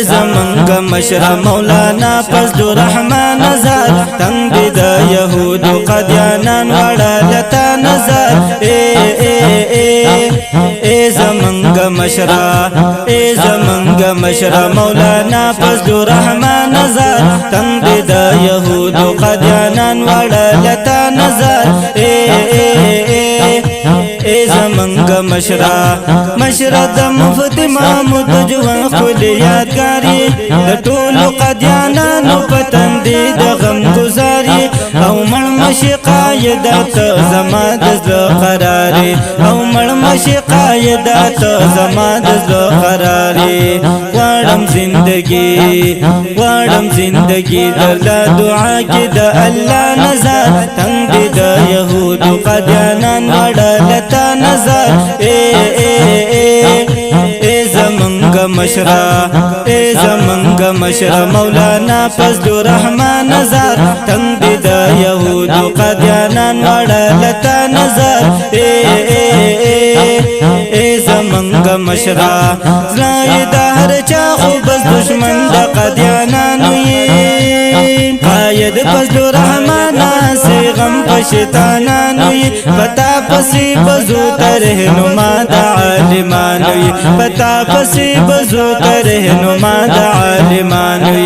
زمنگ مشرا مولانا فضل الرحمن نظر تنگ دا یهود قدیانان وڑا لتا نظر زمنگ مشرا مولانا فضل الرحمن نظر تنگ دا یهود قدیانان وڑا لتا نظر زمنگ مشرا د مفتی محمود جوان خپل یادګاری د ټولو قدیانانو پتن دی د غم گزاري او مړ مشقایدات زما د زړه قراري او مړ مشقایدات زما د زړه قراري غواړم زندگی دردا دعا کې د الله نظر تنگ د يهود قدیانان وړه لتا نظر زمنگ مشرا مولانا فضل الرحمن نظر تنگ دا یهود قدیانان وڑا لتا نظر زمنگ مشرا زلائی دا ہر چاخو بس دشمن دا قدیانانو قائد فضل الرحمن سے غم پشتانانو پتا پسی بزو ترہنما دا عالمانو پتا پسی بزو ترہنما دا عالمانو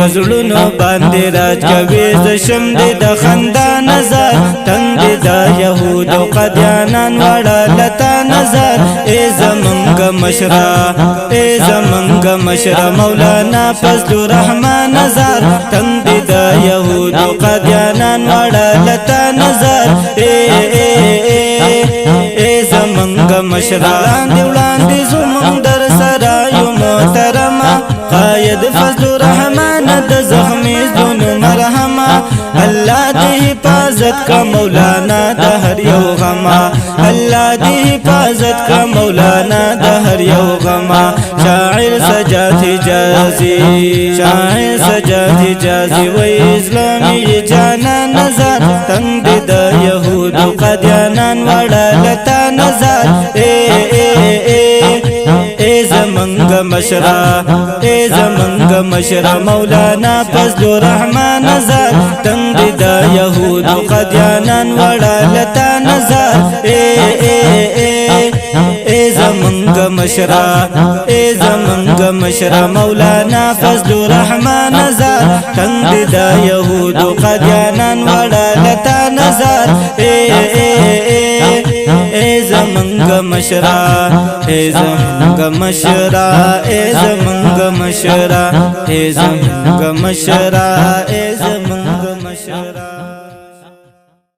پزړونو باندې راج کوي زشم دې د خندا نظر تنگ دا یهود قدیانان وړا لتا نظر زمنگ مشرا مولانا فضل الرحمن نظر تنگ دا یهود قدیانان وړا لتا نظر زمنگ مشرا وړاندې زمون در سره یو محترمه قائد فضل الرحمن د زخمی زونو مرحمه الله دې حفاظت کا مولانا د هر یو غما الله دې حفاظت کا مولانا د هر یو غما شاعر سجاد حجازی و اسلامی جانا نظر تنگ د یهود قدیانان وڑا لتا نظر زمنگ مشرا مولانا فضل الرحمن نظر تنگ دا یهود قدیانان وڑا لتا نظر زمنگ مشرا مولانا فضل الرحمن نظر تنگ دا یهود قدیانان وڑا لتا نظر زمنگ مشرا